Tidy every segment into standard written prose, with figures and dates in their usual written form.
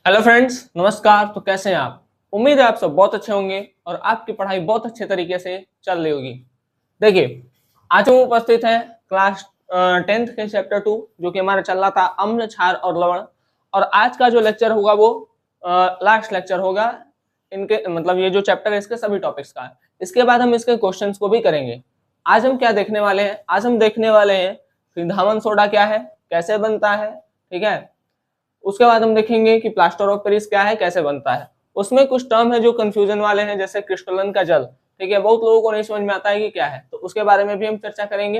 Hello friends, नमस्कार। तो कैसे हैं आप? उम्मीद है आप सब बहुत अच्छे होंगे और आपकी पढ़ाई बहुत अच्छे तरीके से चल रही होगी। देखिए, आज हम उपस्थित हैं क्लास 10th के चैप्टर 2 जो कि हमारा चल रहा था अम्ल, क्षार और लवण। और आज का जो लेक्चर होगा वो लास्ट लेक्चर होगा इनके, मतलब ये जो चैप्टर है इसके सभी टॉपिक्स का। इसके बाद हम इसके क्वेश्चंस को भी करेंगे। आज हम क्या देखने वाले हैं? आज हम देखने वाले हैं कि धावन सोडा क्या है, कैसे बनता है, ठीक है। उसके बाद हम देखेंगे कि प्लास्टर ऑफ पेरिस क्या है, कैसे बनता है। उसमें कुछ टर्म है जो कंफ्यूजन वाले हैं, जैसे क्रिस्टलन का जल, ठीक है, बहुत लोगों को नहीं समझ में आता है कि क्या है, तो उसके बारे में भी हम चर्चा करेंगे।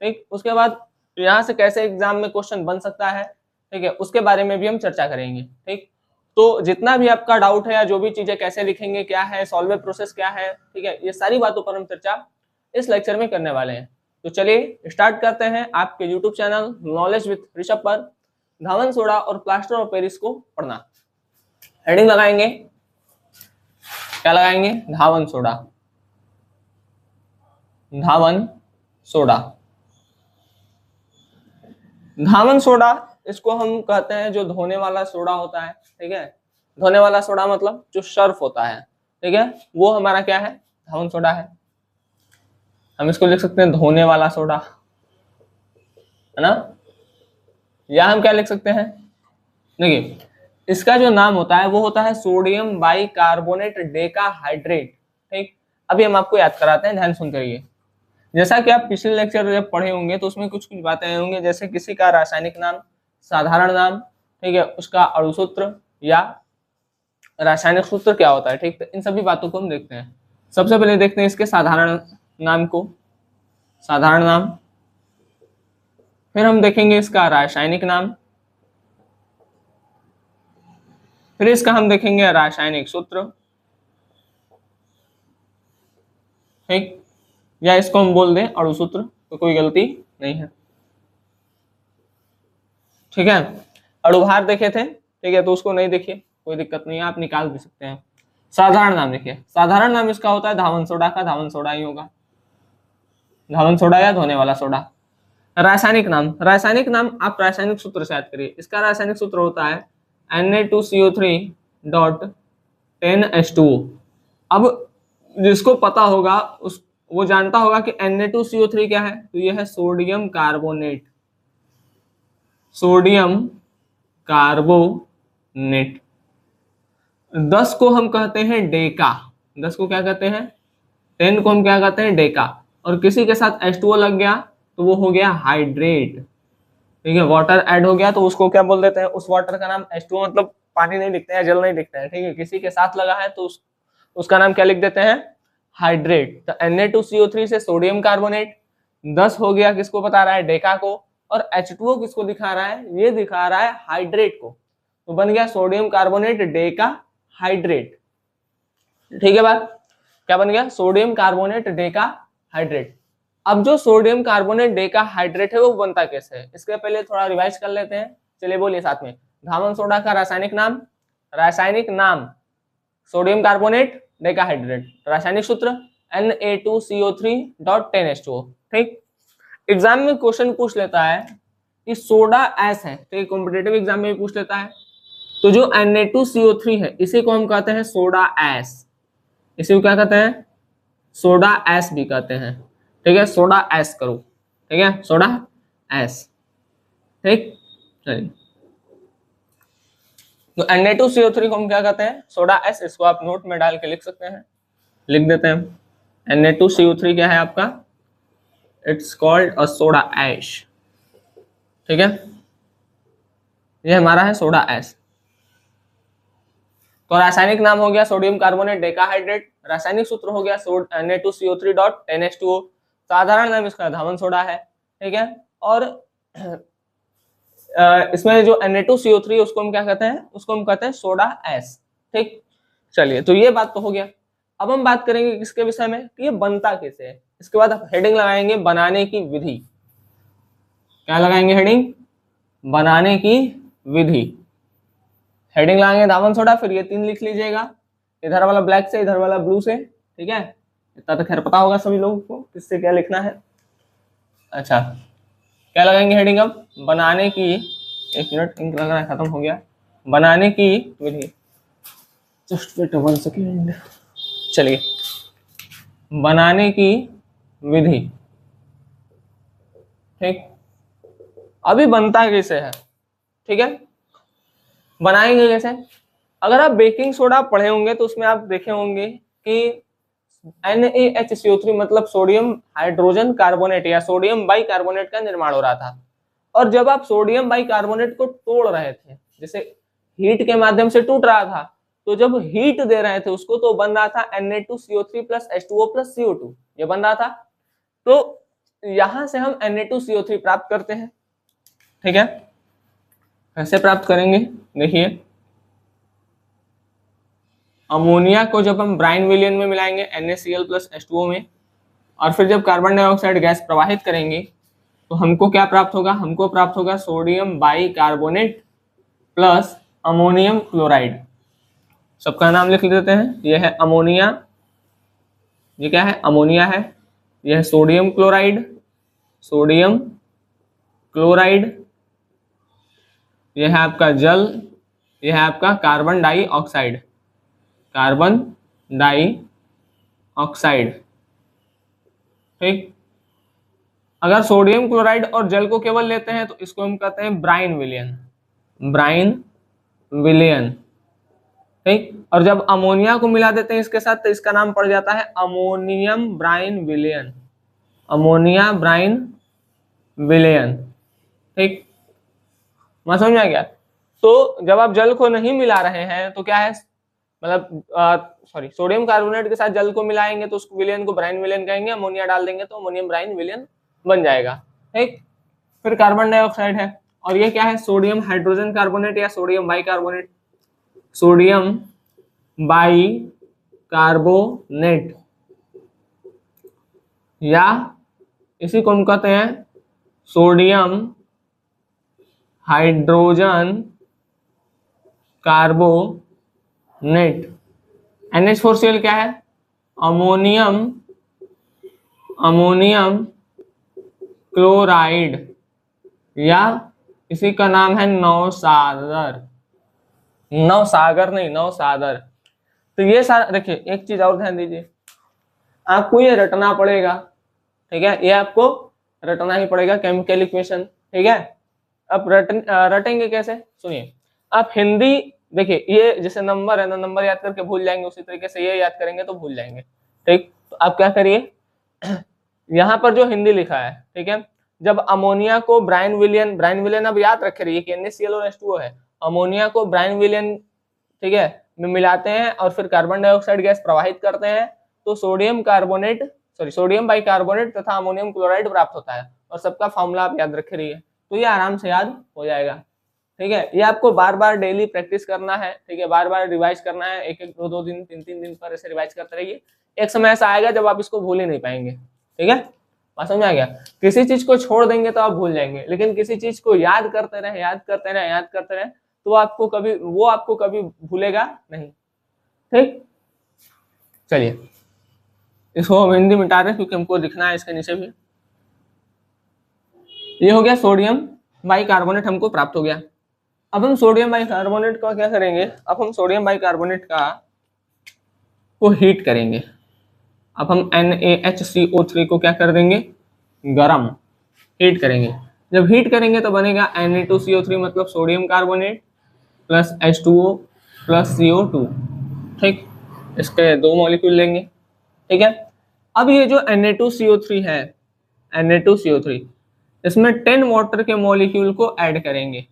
ठीक, उसके बाद यहाँ से कैसे एग्जाम में क्वेश्चन बन सकता है, ठीक है, उसके बारे में भी हम चर्चा करेंगे। ठीक, तो जितना भी आपका डाउट है या जो भी चीजें कैसे लिखेंगे, क्या है सॉल्व प्रोसेस, क्या है, ठीक है, ये सारी बातों पर हम चर्चा इस लेक्चर में करने वाले हैं। तो चलिए स्टार्ट करते हैं आपके YouTube channel knowledge with Rishabh पर धावन सोडा और प्लास्टर ऑफ पेरिस को पढ़ना। हेडिंग लगाएंगे, क्या लगाएंगे? धावन सोडा। धावन सोडा, धावन सोडा इसको हम कहते हैं जो धोने वाला सोडा होता है, ठीक है। धोने वाला सोडा मतलब जो सर्फ होता है, ठीक है, वो हमारा क्या है? धावन सोडा है। हम इसको लिख सकते हैं धोने वाला सोडा, है ना। या हम क्या लिख सकते हैं? देखिए, इसका जो नाम होता है वो होता है सोडियम बाइकार्बोनेट डेकाहाइड्रेट। ठीक, अभी हम आपको याद कराते हैं, ध्यान सुन करिए। जैसा कि आप पिछले लेक्चर जब पढ़े होंगे तो उसमें कुछ कुछ बातें आई होंगी, जैसे किसी का रासायनिक नाम, साधारण नाम, ठीक है, उसका अणुसूत्र या रासायनिक सूत्र क्या होता है, ठीक, तो इन सभी बातों को हम देखते हैं। सबसे पहले देखते हैं इसके साधारण नाम को, साधारण नाम। फिर हम देखेंगे इसका रासायनिक नाम, फिर इसका हम देखेंगे रासायनिक सूत्र, ठीक, या इसको हम बोल दें अणुसूत्र तो कोई गलती नहीं है, ठीक है। अणुभार देखे थे, ठीक है, तो उसको नहीं देखिए, कोई दिक्कत नहीं है, आप निकाल भी सकते हैं। साधारण नाम देखिए, साधारण नाम इसका होता है धावन सोडा का, धावन सोडा ही होगा, धावन सोडा या धोने वाला सोडा। रासायनिक नाम, रासायनिक नाम आप रासायनिक सूत्र से याद करिए। इसका रासायनिक सूत्र होता है Na2CO3.10H2O। अब जिसको पता होगा उस वो जानता होगा कि Na2CO3 क्या है, तो यह है सोडियम कार्बोनेट, सोडियम कार्बोनेट। 10 को हम कहते हैं डेका, 10 को क्या कहते हैं? 10 को हम क्या कहते हैं? डेका। और किसी के साथ H2O लग गया तो वो हो गया हाइड्रेट, ठीक है, वाटर ऐड हो गया तो उसको क्या बोल देते हैं? उस वाटर का नाम H2O, मतलब पानी नहीं लिखते हैं, जल नहीं लिखते हैं, ठीक है, किसी के साथ लगा है तो उसका नाम क्या लिख देते हैं? हाइड्रेट। तो Na2CO3 से सोडियम कार्बोनेट 10 हो गया, किसको बता रहा है? डेका को। और H2O किसको दिखा रहा है? ये दिखा रहा है हाइड्रेट को, तो बन गया सोडियम कार्बोनेट डेका हाइड्रेट, ठीक है। बात क्या बन गया? Sodium carbonate Deka hydrate. अब जो सोडियम कार्बोनेट डेका हाइड्रेट है वो बनता कैसे है, इसके पहले थोड़ा रिवाइज कर लेते हैं। चलिए बोलिए साथ में, धावन सोडा का रासायनिक नाम, रासायनिक नाम सोडियम कार्बोनेट डेकाहाइड्रेट, रासायनिक सूत्र Na2CO3.10H2O। ठीक, एग्जाम में क्वेश्चन पूछ लेता है कि सोडा एस है, ठीक, कॉम्पिटेटिव एग्जाम में भी पूछ लेता है। तो जो Na2CO3 है इसी को हम कहते हैं सोडा एस, इसी को क्या कहते हैं? सोडा एस भी कहते हैं, ठीक है, सोडा एस करो, ठीक है, सोडा एस। ठीक, चलिए, तो Na2CO3 को हम क्या कहते हैं? Soda S. इसको आप नोट में डाल के लिख सकते हैं, लिख देते हैं। Na2CO3 क्या है आपका? It's called a soda ash, ठीक है, ये हमारा है सोडा एस। तो रासायनिक नाम हो गया सोडियम कार्बोनेट डेकाहाइड्रेट, रासायनिक सूत्र हो गया Na2CO3.10H2O, साधारण नाम इसका धावन सोडा है, ठीक है। और इसमें जो Na2CO3 उसको हम क्या कहते हैं? उसको हम कहते हैं सोडा एस। ठीक, चलिए, तो ये बात तो हो गया। अब हम बात करेंगे किसके विषय में कि ये बनता कैसे है। इसके बाद आप हेडिंग लगाएंगे बनाने की विधि। क्या लगाएंगे हेडिंग? बनाने की विधि। हेडिंग लगाएंगे धावन सोडा, फिर ये 3 लिख लीजिएगा, इधर वाला ब्लैक से, इधर वाला ब्लू से, ठीक है। इतना तो खैर पता होगा सभी लोगों को किससे क्या लिखना है। अच्छा, क्या लगाएंगे हेडिंग? अब बनाने की, एक मिनट, इंक लग रहा है, खत्म हो गया, बनाने की विधि, जस्ट वेट 1 सेकेंड, चलिए, बनाने की विधि, ठीक, अभी बनता कैसे है, ठीक है, बनाएंगे कैसे। अगर आप बेकिंग सोडा पढ़े होंगे तो उसमें आप देखे होंगे कि NaHCO3 मतलब सोडियम हाइड्रोजन कार्बोनेट या सोडियम बाइकार्बोनेट का निर्माण हो रहा था। और जब आप सोडियम बाइकार्बोनेट को तोड़ रहे थे, जैसे हीट के माध्यम से टूट रहा था, तो जब हीट दे रहे थे उसको तो बन रहा था Na2CO3 plus H2O plus CO2, ये बन रहा था। तो यहां से हम Na2CO3 प्राप्त करते हैं, ठीक है। कैसे प्राप्त करेंगे, देखिए, अमोनिया को जब हम ब्राइन विलियन में मिलाएंगे NaCl प्लस H2O में, और फिर जब कार्बन डाइऑक्साइड गैस प्रवाहित करेंगे तो हमको क्या प्राप्त होगा, हमको प्राप्त होगा sodium bicarbonate plus ammonium chloride. सबका नाम लिख लेते हैं, यह है अमोनिया, ये क्या है, अमोनिया है, यह है सोडियम क्लोराइड, सोडियम क्लोराइड, यह है आपका जल, यह है आपका कार्बन डाइऑक्साइड, कार्बन डाइऑक्साइड, ठीक। अगर सोडियम क्लोराइड और जल को केवल लेते हैं तो इसको हम कहते हैं ब्राइन विलियन, ब्राइन विलियन, ठीक। और जब अमोनिया को मिला देते हैं इसके साथ तो इसका नाम पड़ जाता है अमोनियम ब्राइन विलियन, अमोनिया ब्राइन विलियन, ठीक। मैं समझ में गया। तो जब आप जल को नहीं मिला रहे हैं तो क्या है, मतलब सॉरी, सोडियम कार्बोनेट के साथ जल को मिलाएंगे तो उस विलियन को ब्राइन विलियन कहेंगे, अमोनिया डाल देंगे तो अमोनियम ब्राइन विलियन बन जाएगा, ठीक। फिर कार्बन डाइऑक्साइड है, और ये क्या है, सोडियम हाइड्रोजन कार्बोनेट या सोडियम बाइकार्बोनेट, सोडियम बाइकार्बोनेट, या इसी को हम कहते हैं सोडियम हाइड्रोजन कार्बोनेट। NH4Cl क्या है, अमोनियम, अमोनियम क्लोराइड, या इसी का नाम है नौसागर, नौसागर नहीं, नौसागर। तो ये सारा देखिए, एक चीज और ध्यान दीजिए, आपको ये रटना पड़ेगा, ठीक है, ये आपको रटना ही पड़ेगा, केमिकल इक्वेशन, ठीक है। अब रटेंगे कैसे, सुनिए, आप हिंदी देखिए, ये जैसे नंबर है ना, नंबर याद करके भूल जाएंगे, उसी तरीके से ये याद करेंगे तो भूल जाएंगे, ठीक। तो आप क्या करिए, यहाँ पर जो हिंदी लिखा है, ठीक है, जब अमोनिया को ब्राइन विलियन, ब्राइन विलियन अब याद रखे रहिए कि NaCl और H2O है, अमोनिया को ब्राइन विलियन, ठीक है, में मिलाते हैं और फिर कार्बन डाइऑक्साइड गैस प्रवाहित करते हैं तो sodium carbonate, sorry, sodium bicarbonate तथा अमोनियम क्लोराइड प्राप्त होता है। और सबका फॉर्मूला आप याद रखे रहिए, तो ये आराम से याद हो जाएगा, ठीक है। ये आपको बार बार डेली प्रैक्टिस करना है, ठीक है, बार बार रिवाइज करना है, एक एक दो दो दिन, तीन तीन दिन पर ऐसे रिवाइज करते रहिए। एक समय ऐसा आएगा जब आप इसको भूल ही नहीं पाएंगे, ठीक है, बात समझ आ गया। किसी चीज को छोड़ देंगे तो आप भूल जाएंगे, लेकिन किसी चीज को याद करते रहे, याद करते रहे, याद करते रहे, तो आपको कभी, वो आपको कभी भूलेगा नहीं, ठीक। चलिए, इसको हम हिंदी मिटा रहे हैं क्योंकि हमको दिखना है इसके नीचे भी। ये हो गया सोडियम बाइकार्बोनेट, हमको प्राप्त हो गया। अब हम सोडियम बाइकार्बोनेट का क्या करेंगे, अब हम सोडियम बाइकार्बोनेट का को हीट करेंगे। अब हम NaHCO3 को क्या कर देंगे, गरम, हीट करेंगे। जब हीट करेंगे तो बनेगा Na2CO3 मतलब sodium carbonate plus H2O plus CO2, ठीक। इसके दो मॉलिक्यूल लेंगे, ठीक है। अब ये जो Na2CO3 है, Na2CO3, इसमें 10 वाटर के मॉलिक्यूल को ऐड करेंगे,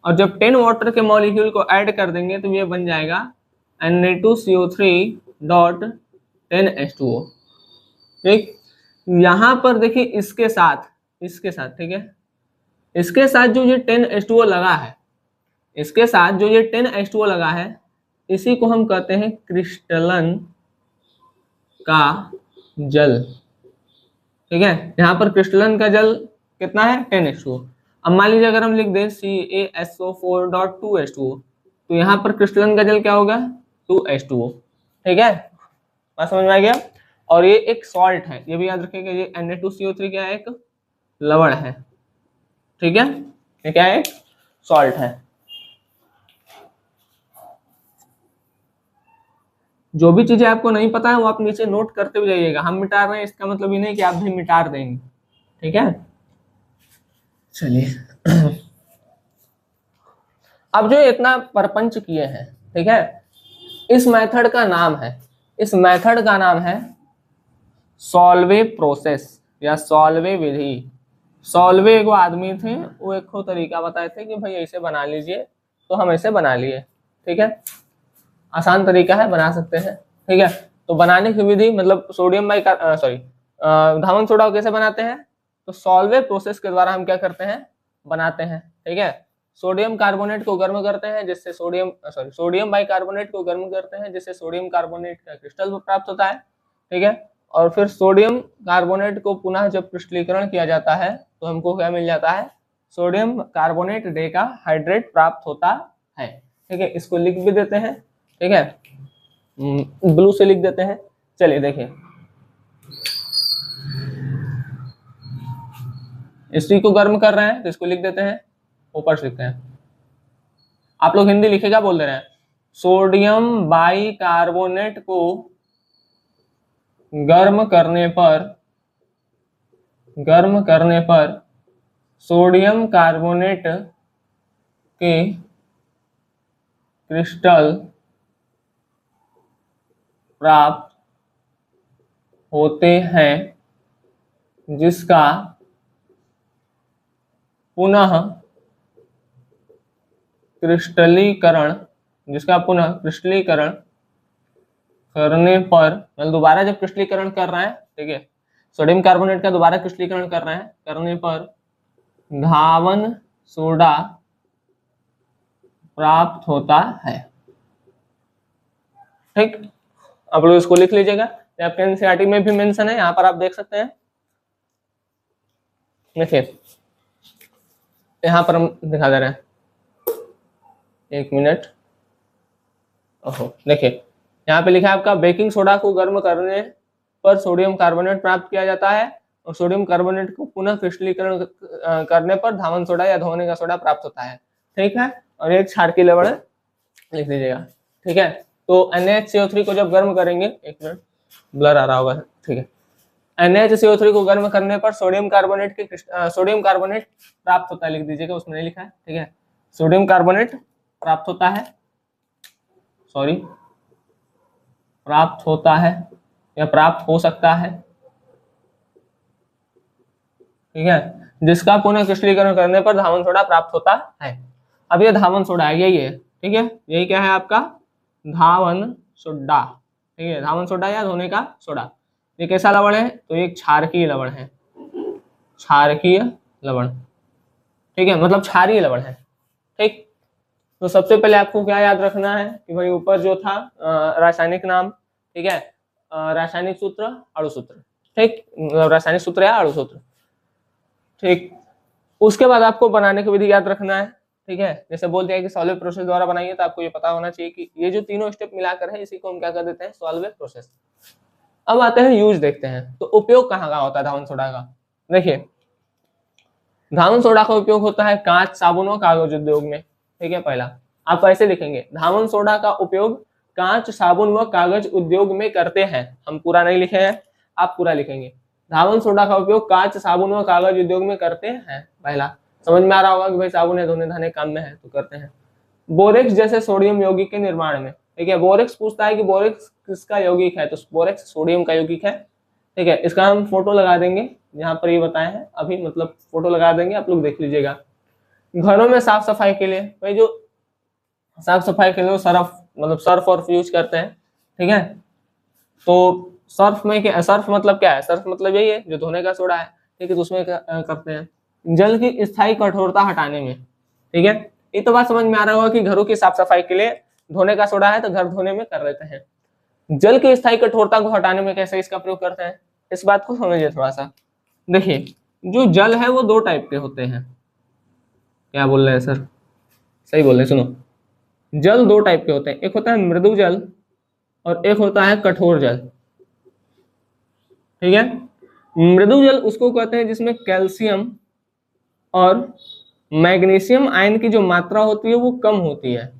और जब 10 वाटर के मॉलिक्यूल को ऐड कर देंगे तो ये बन जाएगा Na2CO3.10H2O, ठीक। यहां पर देखिए, इसके साथ, ठीक है, इसके साथ जो ये 10H2O लगा है, इसके साथ जो ये 10H2O लगा है, इसी को हम कहते हैं क्रिस्टलन का जल, ठीक है। यहाँ पर क्रिस्टलन का जल कितना है, 10H2O। अब मान लीजिए अगर हम लिख दें CaSO4.2H2O, तो यहाँ पर क्रिस्टलन का जल क्या होगा, 2H2O, ठीक है, बात समझ में आ गया। और ये एक सॉल्ट है, ये भी याद रखिएगा, ये Na2CO3 क्या है, एक लवण है, ठीक है, ये क्या है, एक सॉल्ट है। जो भी चीजें आपको नहीं पता है वो आप नीचे नोट करते हुए जाइएगा। हम मिटा रहे हैं इसका मतलब ये नहीं कि आप भी मिटा देंगे, ठीक है। चलिए अब जो इतना परपंच किए हैं, ठीक है, इस मेथड का नाम है, इस मेथड का नाम है सॉल्वे प्रोसेस या सॉल्वे विधि। सॉल्वे एगो आदमी थे, वो एक तरीका बताए थे कि भाई ऐसे बना लीजिए, तो हम ऐसे बना लिए, ठीक है। आसान तरीका है, बना सकते हैं, ठीक है। तो बनाने की विधि मतलब sodium by sorry Dhawan soda को कैसे बनाते हैं, तो सॉल्वे प्रोसेस के द्वारा हम क्या करते हैं, बनाते हैं, ठीक है। सोडियम कार्बोनेट को गर्म करते हैं जिससे सोडियम बाई कार्बोनेट को गर्म करते हैं जिससे सोडियम कार्बोनेट का क्रिस्टल प्राप्त होता है, ठीक है। और फिर सोडियम कार्बोनेट को पुनः जब क्रिस्टलीकरण किया जाता है तो हमको क्या मिल जाता है, सोडियम कार्बोनेट डेका हाइड्रेट प्राप्त होता है, ठीक है। इसको लिख भी देते हैं, ठीक है, ब्लू से लिख देते हैं। चलिए देखिए, इसी को गर्म कर रहे हैं तो इसको लिख देते हैं, ऊपर से लिखते हैं। आप लोग हिंदी लिखेगा बोल दे रहे हैं, सोडियम बाई कार्बोनेट को गर्म करने पर सोडियम कार्बोनेट के क्रिस्टल प्राप्त होते हैं जिसका पुनः क्रिस्टलीकरण करने पर, मतलब दोबारा जब क्रिस्टलीकरण कर रहे हैं, ठीक है, सोडियम कार्बोनेट का दोबारा क्रिस्टलीकरण कर रहे हैं, करने पर धावन सोडा प्राप्त होता है, ठीक। आप लोग इसको लिख लीजिएगा, आपके एनसीईआरटी में भी मेंशन है, यहाँ पर आप देख सकते हैं। देखिए यहाँ पर हम दिखा दे रहे हैं, एक मिनट, ओहो देखिए यहाँ पे लिखा है आपका, बेकिंग सोडा को गर्म करने पर सोडियम कार्बोनेट प्राप्त किया जाता है और सोडियम कार्बोनेट को पुनः क्रिस्टलीकरण करने पर धावन सोडा या धोने का सोडा प्राप्त होता है, ठीक है। और एक क्षारकीय लवण लिख दीजिएगा, ठीक है। तो NaCO3 को जब गर्म करेंगे, एक मिनट ब्लर आ रहा होगा, ठीक है, NaCO3 को गर्म करने पर सोडियम कार्बोनेट प्राप्त होता है, लिख दीजिएगा, उसमें नहीं लिखा है, ठीक है। सोडियम कार्बोनेट प्राप्त होता है, प्राप्त होता है या प्राप्त हो सकता है, ठीक है, जिसका पुनः क्रिस्टलीकरण करने पर धावन सोडा प्राप्त होता है। अब ये धावन सोडा है, यही है, ठीक है, यही क्या है आपका धावन सोडा, ठीक है, धावन सोडा या धोने का सोडा। ये कैसा लवण है, तो एक क्षारकीय लवण है, क्षारकीय लवण, ठीक है, मतलब क्षारीय लवण है, ठीक। तो सबसे पहले आपको क्या याद रखना है कि भाई ऊपर जो था रासायनिक नाम, ठीक है, रासायनिक सूत्र, अणु सूत्र, ठीक, रासायनिक सूत्र या अणु सूत्र, ठीक। उसके बाद आपको बनाने की विधि याद रखना है, ठीक है। जैसे बोल दिया कि सॉल्वे प्रोसेस द्वारा बनाइए, तो आपको ये पता होना चाहिए कि ये जो तीनों स्टेप मिलाकर है, इसी को हम क्या कर देते हैं, सॉल्वे प्रोसेस। अब आते हैं यूज देखते हैं, तो उपयोग कहाँ का होता है धावन सोडा का। देखिए धावन सोडा का उपयोग होता है कांच, साबुन और कागज उद्योग में, ठीक है। पहला आप ऐसे लिखेंगे, धावन सोडा का उपयोग कांच, साबुन व कागज उद्योग में करते हैं। हम पूरा नहीं लिखे हैं, आप पूरा लिखेंगे, धावन सोडा का उपयोग कांच, साबुन व कागज उद्योग में करते हैं। पहला समझ में आ रहा होगा कि भाई साबुन है, धोने धाने काम में है तो करते हैं। बोरेक्स जैसे सोडियम यौगिक के निर्माण में, ठीक है। बोरेक्स पूछता है कि बोरेक्स किसका यौगिक है, तो बोरेक्स सोडियम का यौगिक है, ठीक है। इसका हम फोटो लगा देंगे, यहाँ पर ये बताए हैं अभी, मतलब फोटो लगा देंगे, आप लोग देख लीजिएगा। घरों में साफ सफाई के लिए, भाई जो साफ सफाई के लिए सर्फ और यूज करते हैं, ठीक है। तो सर्फ में क्या, सर्फ मतलब क्या है, सर्फ मतलब यही है जो धोने का सोडा है, ठीक है, तो उसमें करते हैं जल की स्थायी कठोरता हटाने में, ठीक है। ये तो बात समझ में आ रहा होगा कि घरों की साफ सफाई के लिए धोने का सोडा है तो घर धोने में कर लेते हैं। जल की स्थायी कठोरता को हटाने में कैसे इसका प्रयोग करते हैं, इस बात को समझिए थोड़ा सा। देखिए जो जल है वो दो टाइप के होते हैं, क्या बोल रहे हैं सर, सही बोल रहे हैं, सुनो, जल दो टाइप के होते हैं, एक होता है मृदु जल और एक होता है कठोर जल, ठीक है। मृदु जल उसको कहते हैं जिसमें कैल्शियम और मैग्नीशियम आयन की जो मात्रा होती है वो कम होती है,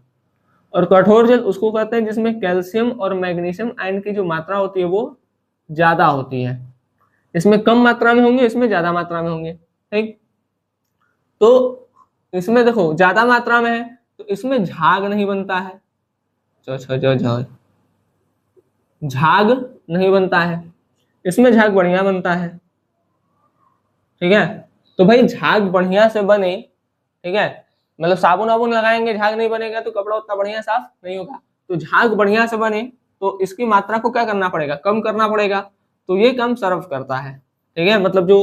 और कठोर जल उसको कहते हैं जिसमें कैल्शियम और मैग्नीशियम आयन की जो मात्रा होती है वो ज्यादा होती है। इसमें कम मात्रा में होंगे, इसमें ज्यादा मात्रा में होंगे। ठीक, तो इसमें देखो ज्यादा मात्रा में है तो इसमें झाग नहीं बनता है, झाग नहीं बनता है, इसमें झाग बढ़िया बनता है। ठीक है, तो भाई झाग बढ़िया से बने, ठीक है, मतलब साबुन वाबुन लगाएंगे झाग नहीं बनेगा तो कपड़ा उतना बढ़िया साफ नहीं होगा। तो झाग बढ़िया से बने तो इसकी मात्रा को क्या करना पड़ेगा, कम करना पड़ेगा। तो ये काम सर्फ करता है। ठीक है, मतलब जो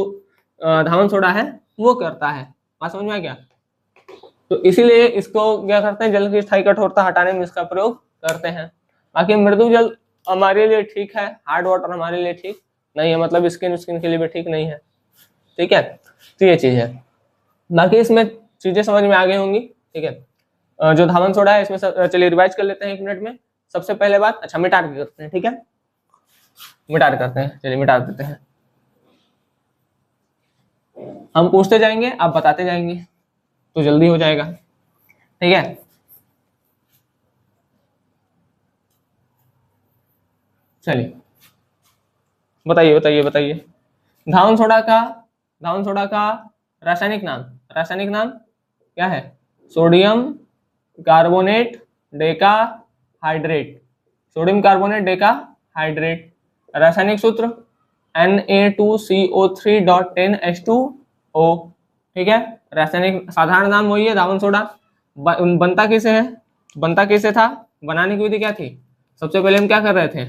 धावन सोडा है वो करता है। बात समझ में आ गया? तो इसीलिए इसको क्या करते हैं, जल की स्थायी कठोरता हटाने में इसका प्रयोग करते हैं। बाकी मृदु जल हमारे लिए ठीक है, हार्ड वाटर हमारे लिए ठीक नहीं है, मतलब स्किन के लिए भी ठीक नहीं है। ठीक है, तो ये चीज है। बाकी इसमें चीजें समझ में आ गई होंगी। ठीक है, जो धावन सोडा है इसमें चलिए रिवाइज कर लेते हैं 1 मिनट में। सबसे पहले बात, अच्छा मिटार की करते हैं। ठीक है, मिटार करते हैं, चलिए मिटार देते हैं। हम पूछते जाएंगे, आप बताते जाएंगे तो जल्दी हो जाएगा। ठीक है, चलिए बताइए बताइए बताइए। धावन सोडा का रासायनिक नाम क्या है? Sodium carbonate Deka hydrate, sodium carbonate Deka hydrate. रासायनिक सूत्र Na2CO3.10H2O। ठीक है, रासायनिक साधारण नाम वही है धावन सोडा। बनता कैसे है, बनता कैसे था, बनाने की विधि क्या थी? सबसे पहले हम क्या कर रहे थे,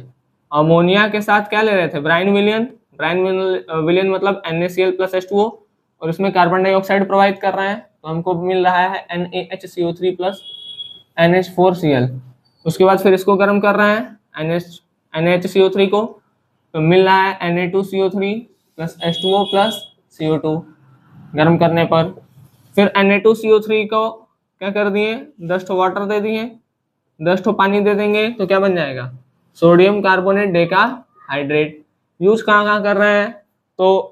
अमोनिया के साथ क्या ले रहे थे, ब्राइन विलियन मतलब NaCl+H2O, और उसमें कार्बन डाइऑक्साइड प्रोवाइड कर रहे हैं तो हमको मिल रहा है NaHCO3 प्लस NH4Cl। उसके बाद फिर इसको गर्म कर रहे हैं NaHCO3 को, तो मिल रहा है Na2CO3 plus H2O plus CO2। गर्म करने पर फिर Na2CO3 को क्या कर दिए, 10 वाटर दे दिए, 10 पानी दे देंगे तो क्या बन जाएगा, sodium carbonate Deka hydrate. Use कहाँ कर रहे हैं, तो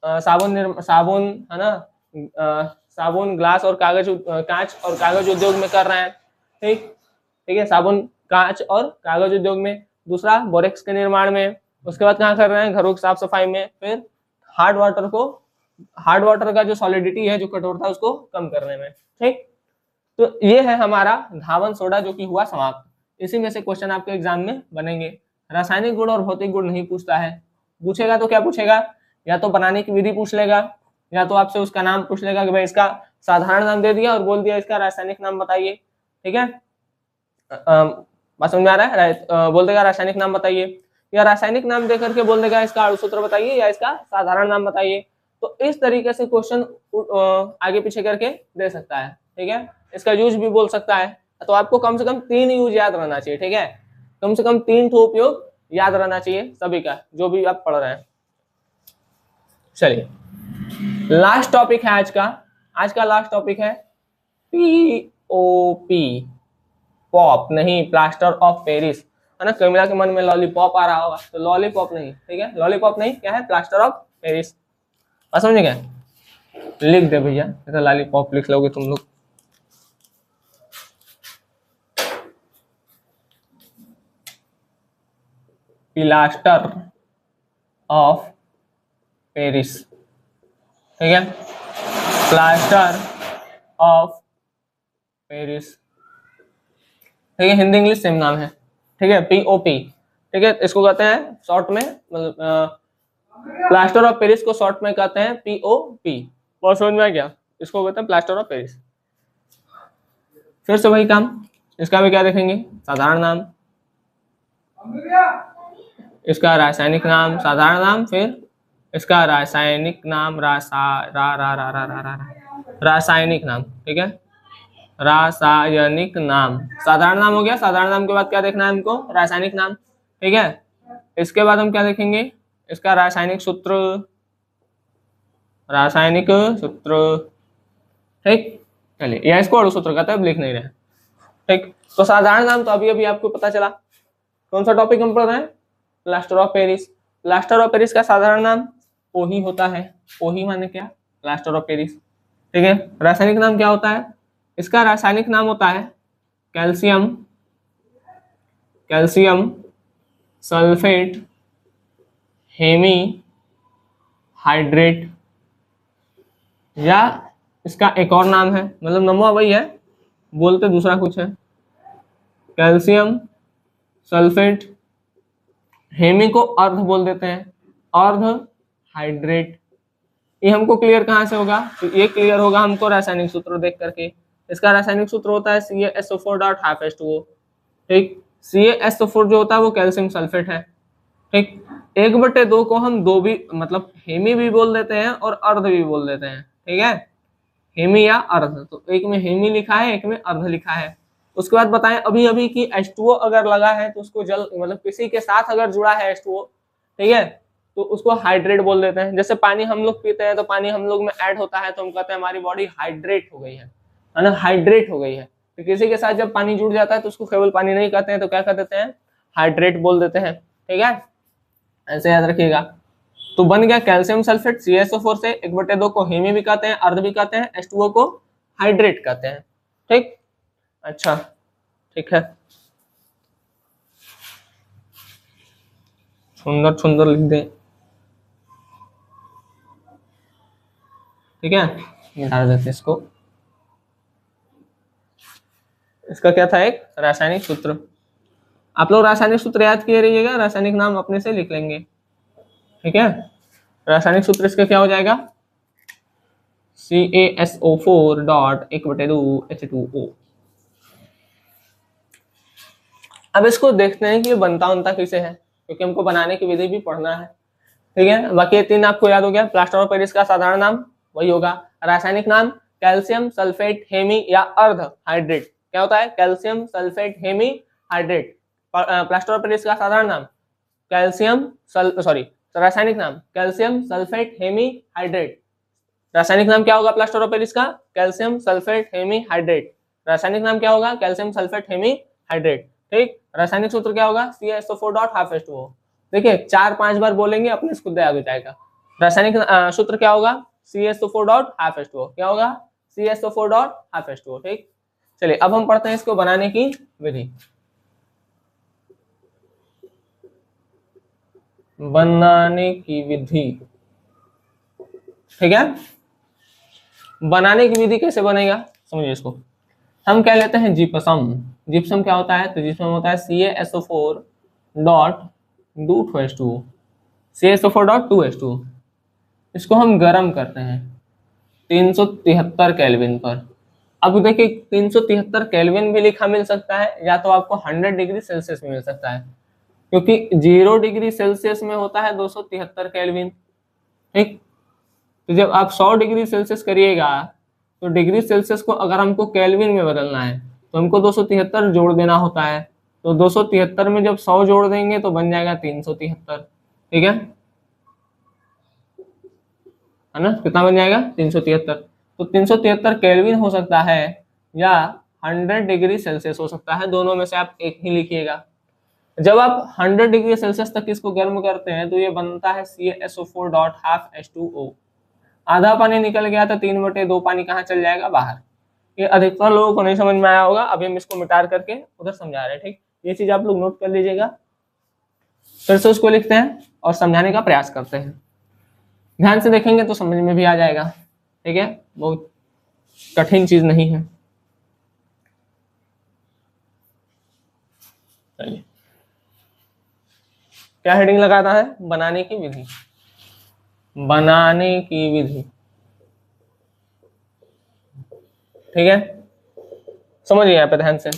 साबुन है ना, साबुन ग्लास और कांच और कागज उद्योग में कर रहे हैं। ठीक है, साबुन कांच और कागज उद्योग में। दूसरा बोरेक्स के निर्माण में। उसके बाद कहाँ कर रहे हैं, घरों की साफ सफाई में। फिर हार्ड वाटर का जो सॉलिडिटी है, जो कठोरता है, उसको कम करने में। ठीक, तो ये है हमारा धावन सोडा जो कि हुआ समाप्त। इसी में से क्वेश्चन आपके एग्जाम में बनेंगे। रासायनिक गुण और भौतिक गुण नहीं पूछता है, पूछेगा तो क्या पूछेगा, या तो बनाने की विधि पूछ लेगा, या तो आपसे उसका नाम पूछ लेगा कि भाई इसका साधारण नाम दे दिया और बोल दिया इसका रासायनिक नाम बताइए। ठीक है, बात समझ में आ रहा है? बोल देगा रासायनिक नाम बताइए, या रासायनिक नाम दे करके बोल देगा इसका अणुसूत्र बताइए या इसका साधारण नाम बताइए। तो इस तरीके से क्वेश्चन आगे पीछे करके दे सकता है। ठीक है, इसका यूज भी बोल सकता है। तो आपको कम से कम 3 यूज याद रहना चाहिए। ठीक है, कम से कम 3 ठो उपयोग याद रहना चाहिए सभी का, जो भी आप पढ़ रहे हैं। चलिए लास्ट टॉपिक है आज का लास्ट टॉपिक है POP, पॉप नहीं, प्लास्टर ऑफ पेरिस। है ना, कमिला के मन में लॉलीपॉप आ रहा होगा, तो लॉलीपॉप नहीं। ठीक है, लॉलीपॉप नहीं, क्या है, प्लास्टर ऑफ पेरिस। समझ गए? लिख दे भैया, तो लॉलीपॉप लिख लोगे तुम लोग। Plaster of Paris. ठीक है, प्लास्टर ऑफ पेरिस। ठीक है, हिंदी इंग्लिश सेम नाम है। ठीक है, POP। ठीक है, इसको कहते हैं शॉर्ट में, मतलब प्लास्टर ऑफ पेरिस को शॉर्ट में कहते हैं POP। बहुत समझ में आ गया? इसको कहते हैं प्लास्टर ऑफ पेरिस। फिर से वही काम, इसका भी क्या देखेंगे, साधारण नाम, इसका रासायनिक नाम, साधारण नाम, फिर इसका रासायनिक नाम, रासायनिक नाम। ठीक है, रासायनिक नाम, साधारण नाम हो गया। साधारण नाम के बाद क्या देखना है हमको, रासायनिक नाम। ठीक है, इसके बाद हम क्या देखेंगे, इसका रासायनिक सूत्र, ठीक, चलिए, या इसको अणुसूत्र कहते हैं, लिख नहीं रहे। ठीक, तो साधारण नाम तो अभी अभी आपको पता चला। कौन सा टॉपिक हम पढ़ रहे हैं, plaster of Paris. Plaster of Paris का साधारण नाम ओही होता है। ओही माने क्या, प्लास्टर ऑफ पेरिस। ठीक है, रासायनिक नाम क्या होता है, इसका रासायनिक नाम होता है calcium calcium sulphate Hemy hydrate, या इसका एक और नाम है, मतलब नमवा वही है, बोलते दूसरा कुछ है। कैल्शियम सल्फेट, हेमी को अर्ध बोल देते हैं, अर्ध हाइड्रेट। ये हमको क्लियर कहाँ से होगा? तो ये क्लियर होगा हमको रासायनिक सूत्र देख करके। इसका रासायनिक सूत्र होता है CaSO4.2H2O। ठीक, CaSO4 जो होता है वो कैल्शियम सल्फेट है। ठीक, 1/2 को हम दो भी, मतलब हेमी भी बोल देते हैं और अर्ध भी बोल देते हैं। ठीक है, हेमी या अर्ध, तो एक में हेमी लिखा है, एक में अर्ध लिखा है। उसके बाद बताएं अभी अभी कि H2O अगर लगा है तो उसको जल, मतलब किसी के साथ अगर जुड़ा है H2O, ठीक है, तो उसको हाइड्रेट बोल देते हैं। जैसे पानी हम लोग पीते हैं तो पानी हम लोग में ऐड होता है तो हम कहते हैं हमारी बॉडी हाइड्रेट हो गई है ना, हाइड्रेट हो गई है। तो किसी के साथ जब पानी जुड़ जाता है तो उसको केवल पानी नहीं कहते हैं, तो क्या कह देते हैं? हाइड्रेट बोल देते हैं। ठीक है, ऐसे याद रखिएगा। तो बन गया कैल्शियम सल्फेट CaSO4 से, 1/2 को हेमी भी कहते हैं, अर्ध भी कहते हैं, H2O को हाइड्रेट कहते हैं। ठीक, अच्छा ठीक है, सुंदर सुंदर लिख दें। ठीक है, मिटा देते इसको। इसका क्या था? एक रासायनिक सूत्र। आप लोग रासायनिक सूत्र याद किए रहिएगा, रासायनिक नाम अपने से लिख लेंगे। ठीक है, रासायनिक सूत्र इसका क्या हो जाएगा? CaSO4.1/2H2O। अब इसको देखते हैं कि ये बनता उनता कैसे है, क्योंकि हमको बनाने की विधि भी पढ़ना है। ठीक है, बाकी ये 3 आपको याद हो गया। प्लास्टर ऑफ पेरिस का साधारण नाम वही होगा। रासायनिक नाम कैल्शियम सल्फेट हेमी या अर्ध हाइड्रेट। क्या होता है? Calcium sulphate Hemy hydrate. Plaster of Paris का साधारण नाम रासायनिक नाम कैल्शियम सल्फेट हेमी हाइड्रेट। रासायनिक नाम क्या होगा प्लास्टर ऑफ पेरिस का? Calcium sulphate Hemy hydrate. रासायनिक नाम क्या होगा? Calcium sulphate Hemy hydrate. ठीक, रासायनिक सूत्र क्या होगा? CaSO4.2H2O। देखिए 4-5 बार बोलेंगे अपने खुद याद हो जाएगा। रासायनिक सूत्र क्या होगा? CaSO4.2H2O। क्या होगा? CaSO4.2H2O। ठीक, चलिए अब हम पढ़ते हैं इसको बनाने की विधि। बनाने की विधि, ठीक है, बनाने की विधि कैसे बनेगा समझिए इसको। हम क्या लेते हैं? जिप्सम। जिप्सम क्या होता है? तो जिप्सम होता है CaSO4.2H2O। CaSO4.2H2O। इसको हम गर्म करते हैं 373 केल्विन पर। अब देखिए 373 केल्विन भी लिखा मिल सकता है, या तो आपको 100 डिग्री सेल्सियस में मिल सकता है, क्योंकि 0 डिग्री सेल्सियस में होता है 273 केल्विन। ठीक, तो जब आप 100 डिग्री सेल्सियस करिएगा तो डिग्री सेल्सियस को अगर हमको केल्विन में बदलना है तो हमको 273 जोड़ देना होता है। तो 273 में जब 100 जोड़ देंगे तो बन जाएगा 373। ठीक है ना, कितना बन जाएगा? 373। तो 373 केल्विन हो सकता है या 100 डिग्री सेल्सियस हो सकता है, दोनों में से आप एक ही लिखिएगा। जब आप 100 डिग्री सेल्सियस तक इसको गर्म करते हैं तो ये बनता है CaSO4.2H2O। आधा पानी निकल गया तो 3/2 पानी कहाँ चल जाएगा? बाहर। ये अधिकतर लोगों को नहीं समझ में आया होगा, अभी हम इसको मिटा करके उधर समझा रहे हैं। ठीक, ये चीज आप लोग नोट कर लीजिएगा। फिर से उसको लिखते हैं और समझाने का प्रयास करते हैं। ध्यान से देखेंगे तो समझ में भी आ जाएगा। ठीक है, बहुत कठिन चीज नहीं है। चलिए, क्या हेडिंग लगाता है? बनाने की विधि। बनाने की विधि, ठीक है, समझिए यहाँ पे ध्यान से।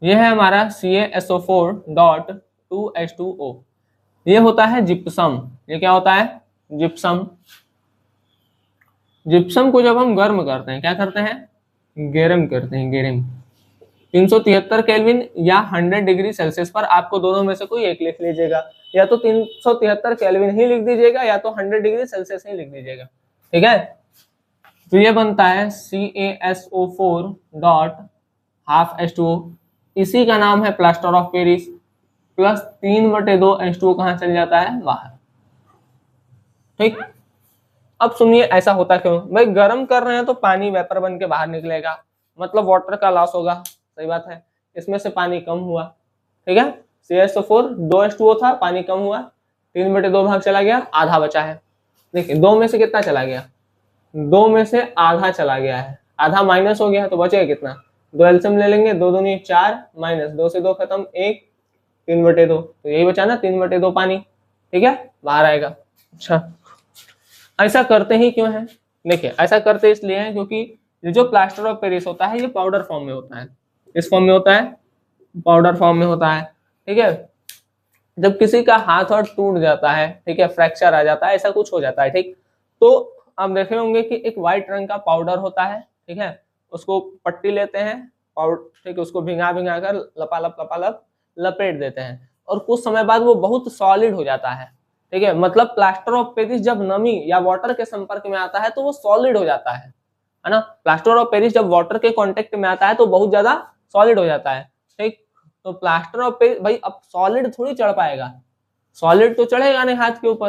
यह है हमारा CaSO4.2H2O। ये होता है जिप्सम। ये क्या होता है? जिप्सम। जिप्सम को जब हम गर्म करते हैं, क्या करते हैं? गर्म करते हैं, गर्म 373 केल्विन या 100 डिग्री सेल्सियस पर। आपको दोनों में से कोई एक लिख लीजिएगा, या तो 373 केल्विन ही लिख दीजिएगा या तो 100 डिग्री सेल्सियस ही लिख दीजिएगा। ठीक है, तो ये बनता है CaSO4.2H2O। इसी का नाम है plaster of Paris. Plus 3/2 H2O कहाँ चल जाता है? बाहर। ठीक, अब सुनिए ऐसा होता क्यों? भाई गर्म कर रहे हैं तो पानी वेपर बन के बाहर निकलेगा, मतलब वाटर का लॉस होगा, सही बात है। इसमें से पानी कम हुआ, ठीक है। CH4 2H2O था, पानी कम हुआ, 3/2 भाग चला गया, आधा बचा है। देखिए 2 में से कितना चला गया, 2 में से आधा चला गया है, आधा माइनस हो गया तो बचेगा कितना, 2 एल्सियम ले लेंगे, 2 दूनी 4 माइनस 2 से 2 खत्म 1, 3/2 तो यही बचा ना 3/2 पानी, ठीक है, बाहर आएगा। अच्छा ऐसा करते ही क्यों है, देखिए ऐसा करते इसलिए है क्योंकि ये जो प्लास्टर ऑफ पेरिस होता है ये पाउडर फॉर्म में होता है, इस फॉर्म में होता है, पाउडर फॉर्म में होता है, ठीक है। जब किसी का हाथ और टूट जाता है, ठीक है, फ्रैक्चर आ जाता है, ऐसा कुछ हो जाता है, ठीक, तो आप देखे होंगे कि एक व्हाइट रंग का पाउडर होता है, ठीक है, उसको पट्टी लेते हैं पाउडर, ठीक है, उसको भिंगा भिंगा कर लपालप लपेट देते हैं और कुछ समय बाद वो बहुत सॉलिड हो जाता है, ठीक है। मतलब प्लास्टर ऑफ पेरिस जब नमी या वाटर के संपर्क में आता है तो वो सॉलिड हो जाता है ना। प्लास्टर ऑफ पेरिस जब वाटर के कांटेक्ट में आता है तो बहुत ज्यादा सॉलिड हो जाता है, ठीक। तो प्लास्टर ऑफ पेरिस भाई अब सॉलिड थोड़ी चढ़ पाएगा, सॉलिड तो चढ़ेगा नहीं हाथ के ऊपर,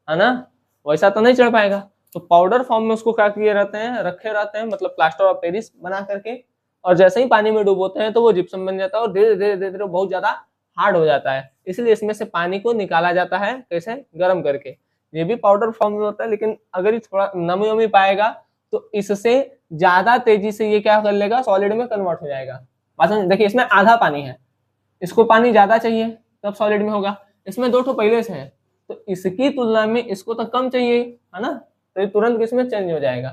है ना, वैसा तो नहीं चढ़ पाएगा। तो पाउडर फॉर्म में उसको क्या किए रहते हैं, रखे रहते हैं, मतलब प्लास्टर ऑफ पेरिस बना करके, और जैसे ही पानी में डुबोते हैं तो वो जिप्सम बन जाता है और धीरे धीरे धीरे धीरे बहुत ज्यादा हार्ड हो जाता है। इसलिए इसमें से पानी को निकाला जाता है, कैसे, गर्म करके। ये भी पाउडर फॉर्म में होता है, लेकिन अगर ये थोड़ा नमी वमी पाएगा तो इससे ज्यादा तेजी से ये क्या कर लेगा, सॉलिड में कन्वर्ट हो जाएगा। बात समझ, देखिए इसमें आधा पानी है, इसको पानी ज्यादा चाहिए तब सॉलिड में होगा, इसमें 2 ठो पहले से है तो इसकी तुलना में इसको तो कम चाहिए, है ना, तो ये तुरंत किसमें चेंज हो जाएगा,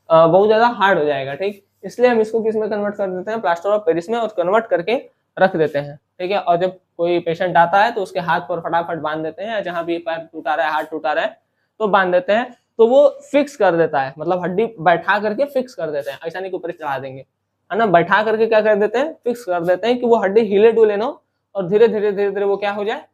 बहुत ज्यादा हार्ड हो जाएगा, ठीक। इसलिए हम इसको किसमें कन्वर्ट कर देते हैं, प्लास्टर ऑफ पेरिस में, और कन्वर्ट करके रख देते हैं, ठीक है। और जब कोई पेशेंट आता है तो उसके हाथ पर फटाफट बांध देते हैं, जहां भी पैर टूटा रहा है, हाथ टूटा रहा है तो बांध देते हैं, तो वो फिक्स कर देता है, मतलब हड्डी बैठा करके फिक्स कर देते हैं, ऐसा नहीं कि ऊपर चढ़ा देंगे, है ना, बैठा करके क्या कर देते हैं, फिक्स कर देते हैं कि वो हड्डी हिले डुले ना और धीरे धीरे धीरे धीरे वो क्या हो जाए,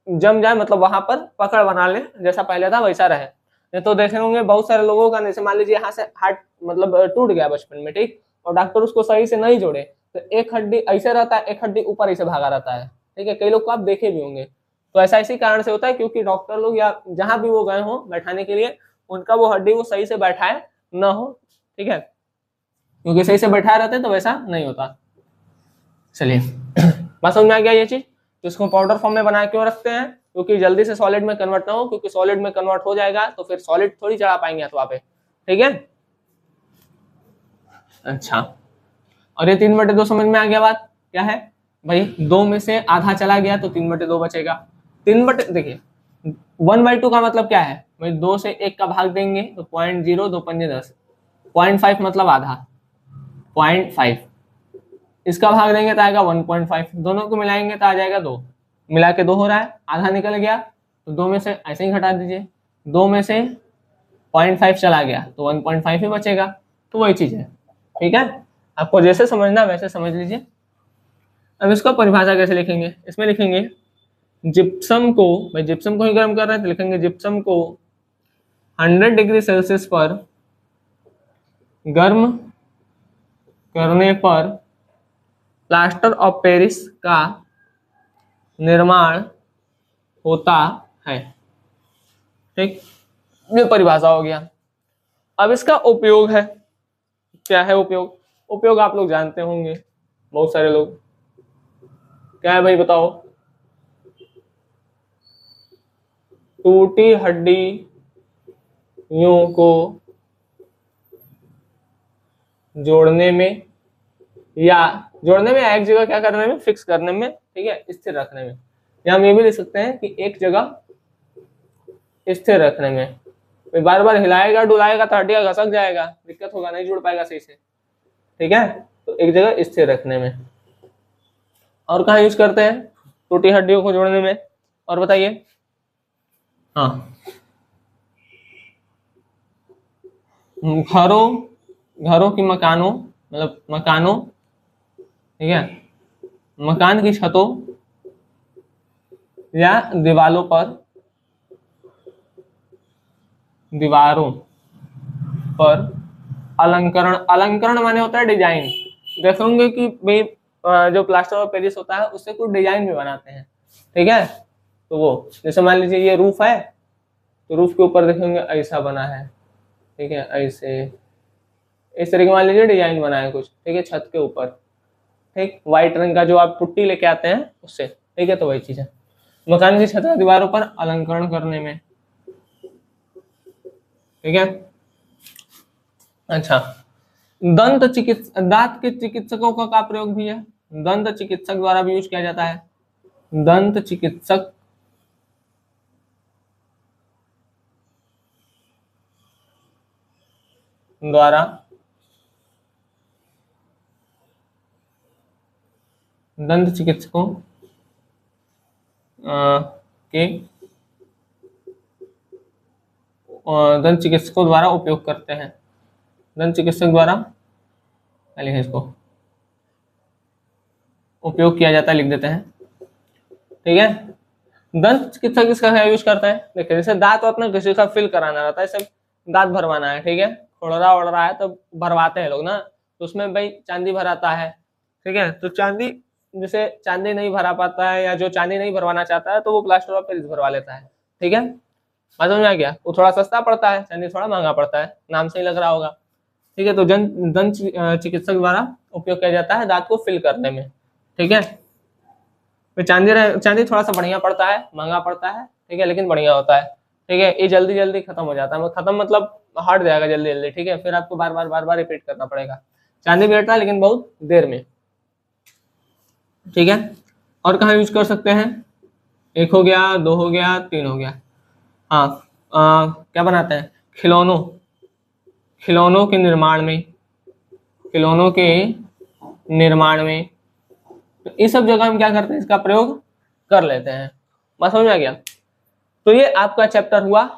जम जाए, मतलब वहां पर पकड़ बना ले, जैसा पहले था वैसा रहे। नहीं तो देखे होंगे बहुत सारे लोगों का, जैसे मान लीजिए यहाँ से हार्ट मतलब टूट गया बचपन में, ठीक, और डॉक्टर उसको सही से नहीं जोड़े तो एक हड्डी ऐसे रहता है, एक हड्डी ऊपर ऐसे भागा रहता है, ठीक है, कई लोग को आप देखे भी होंगे। तो ऐसा इसी कारण से होता है क्योंकि डॉक्टर लोग या जहां भी वो गए हो बैठाने के लिए, उनका वो हड्डी वो सही से बैठाए न हो, ठीक है, क्योंकि सही से बैठाए रहते हैं तो वैसा नहीं होता। चलिए बात समझ में आ गया ये चीज, तो इसको पाउडर फॉर्म में बना क्यों रखते हैं, क्योंकि जल्दी से सॉलिड में कन्वर्ट ना हो, क्योंकि सॉलिड में कन्वर्ट हो जाएगा तो फिर सॉलिड थोड़ी चढ़ा पाएंगे अथवा पे, ठीक है। अच्छा, और ये 3/2 समझ में आ गया बात क्या है भाई, 2 में से आधा चला गया तो 3/2 बचेगा। देखिए 1/2 का मतलब क्या है भाई, 2 से 1 का भाग देंगे तो 0.0, 2 पंजे 10, 0.5 मतलब आधा, 0.5, इसका भाग देंगे तो आएगा 1.5, दोनों को मिलाएंगे तो आ जाएगा 2, मिला के 2 हो रहा है, आधा निकल गया तो 2 में से ऐसे ही घटा दीजिए, 2 में से 0.5 चला गया तो 1.5 ही बचेगा, तो वही चीज है, ठीक है। आपको जैसे समझना वैसे समझ लीजिए। अब इसको परिभाषा कैसे लिखेंगे, इसमें लिखेंगे जिप्सम को, भाई जिप्सम को ही गर्म कर रहे हैं तो लिखेंगे जिप्सम को 100 डिग्री सेल्सियस पर गर्म करने पर प्लास्टर ऑफ पेरिस का निर्माण होता है, ठीक, ये परिभाषा हो गया। अब इसका उपयोग है, क्या है उपयोग, उपयोग आप लोग जानते होंगे बहुत सारे लोग, क्या है भाई बताओ, टूटी हड्डियों को जोड़ने में या एक जगह क्या करने में, फिक्स करने में, ठीक है, स्थिर रखने में, या हम ये भी लिख सकते हैं कि एक जगह स्थिर रखने में, बार बार हिलाएगा डुलाएगा तो हड्डियां घसक जाएगा, दिक्कत होगा, नहीं जुड़ पाएगा सही से, ठीक है, तो एक जगह स्थिर रखने में। और कहाँ यूज करते हैं टूटी हड्डियों को जोड़ने में, और बताइए, हाँ घरों की मकानों, मतलब मकानों, ठीक है, मकान की छतों या दीवारों पर अलंकरण माने होता है डिजाइन, देखेंगे कि भाई जो प्लास्टर ऑफ पेरिस होता है उससे कुछ डिजाइन भी बनाते हैं, ठीक है, तो वो जैसे मान लीजिए ये रूफ है तो रूफ के ऊपर देखेंगे ऐसा बना है, ठीक है, ऐसे इस तरीके मान लीजिए डिजाइन बना है कुछ, ठीक है, छत के ऊपर, ठीक, व्हाइट रंग का जो आप पुट्टी लेके आते हैं उससे, ठीक है, तो वही चीज है। मकान की छत दीवारों पर अलंकरण करने में, ठीक है। अच्छा, दांत के चिकित्सकों का क्या प्रयोग भी है? दंत चिकित्सक द्वारा भी यूज किया जाता है। दंत चिकित्सक द्वारा दंत चिकित्सकों के दंत चिकित्सकों द्वारा उपयोग करते हैं। दंत चिकित्सक द्वारा लिखे इसको उपयोग किया जाता है, लिख देते हैं, ठीक है। दंत चिकित्सक इसका क्या यूज करता है? देखिए, जैसे दांत अपना किसी का फिल कराना रहता है, जैसे दांत भरवाना है, ठीक है, खोड़ा ओड़ रहा है तो भरवाते हैं लोग ना, तो उसमें भाई चांदी भराता है, ठीक है। तो चांदी, जैसे चांदी नहीं भरा पाता है या जो चांदी नहीं भरवाना चाहता है तो वो प्लास्टर ऑफ पेरिस भरवा लेता है, ठीक है। समझ में आ गया? वो थोड़ा सस्ता पड़ता है, चांदी थोड़ा महंगा पड़ता है, नाम से ही लग रहा होगा, ठीक है। तो दंत चिकित्सक द्वारा उपयोग किया जाता है दांत को फिल करने में, ठीक है। फिर चांदी थोड़ा सा बढ़िया पड़ता है, महंगा पड़ता है, ठीक है, लेकिन बढ़िया होता है, ठीक है। ये जल्दी जल्दी खत्म हो जाता है, खत्म मतलब हट जाएगा जल्दी जल्दी, ठीक है। फिर आपको बार बार रिपीट करना पड़ेगा। चांदी भी हटता है लेकिन बहुत देर में, ठीक है। और कहाँ यूज कर सकते हैं? एक हो गया, दो हो गया, तीन हो गया। हाँ, क्या बनाते हैं? खिलौनों के निर्माण में, खिलौनों के निर्माण में, तो इस सब जगह हम क्या करते हैं? इसका प्रयोग कर लेते हैं। बात समझ में आ गया? तो ये आपका चैप्टर हुआ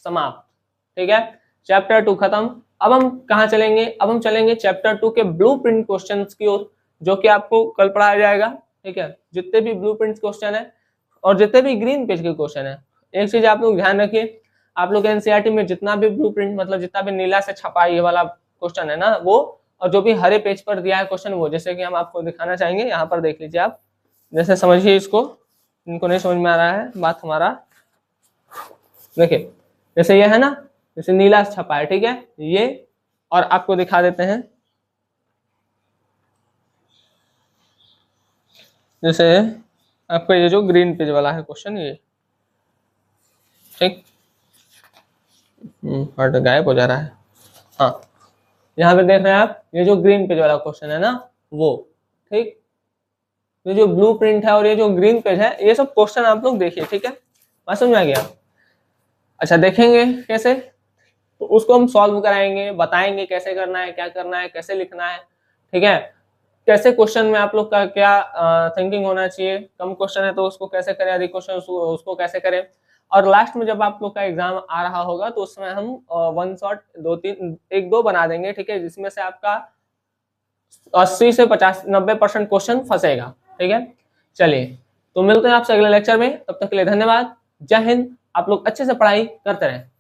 समाप्त, ठीक है। चैप्टर 2 खत्म। अब हम कहाँ चलेंगे? अब हम चलेंगे चैप्टर 2 के ब्लूप्रिंट क्वेश्चंस की ओर, जो कि आपको कल पढ़ाया जाएगा, ठीक है। जितने भी ब्लूप्रिंट क्वेश्चन है और जितने भी ग्रीन पेज के क्वेश्चन है, एक चीज आप लोग ध्यान रखिए, आप लोग एनसीईआरटी में जितना भी ब्लूप्रिंट मतलब जितना भी नीला से छपा ये वाला क्वेश्चन है ना वो, और जो भी हरे पेज पर दिया है क्वेश्चन वो, जैसे कि हम आपको दिखाना चाहेंगे, यहाँ पर देख लीजिए आप, जैसे समझिए इसको, इनको नहीं समझ में आ रहा है बात हमारा, देखिए जैसे ये है ना, जैसे नीला छपा है, ठीक है, ये, और आपको दिखा देते हैं, जैसे आपका ये जो ग्रीन पेज वाला है क्वेश्चन ये, ठीक, हट गायब हो जा रहा है, हाँ, यहाँ पे देख रहे हैं आप, ये जो ग्रीन पेज वाला क्वेश्चन है ना वो, ठीक, ये जो ब्लूप्रिंट है और ये जो ग्रीन पेज है, ये सब क्वेश्चन आप लोग देखिए, ठीक है, बात समझ में आ गया? अच्छा, देखेंगे कैसे, तो उसको हम सॉल्व कराएंगे, बताएंगे कैसे करना है, क्या करना है, कैसे लिखना है, ठीक है। कैसे क्वेश्चन में आप लोग का क्या थिंकिंग होना चाहिए, कम क्वेश्चन है तो उसको कैसे करें, अधिक क्वेश्चन उसको कैसे करें, और लास्ट में जब आप लोग का एग्जाम आ रहा होगा तो उसमें हम वन शॉट 2-3 1-2 बना देंगे, ठीक है, जिसमें से आपका 80 से 50-90% क्वेश्चन फंसेगा, ठीक है। चलिए, तो मिलते हैं आपसे अगले लेक्चर में, तब तक के लिए धन्यवाद, जय हिंद। आप लोग अच्छे से पढ़ाई करते रहें।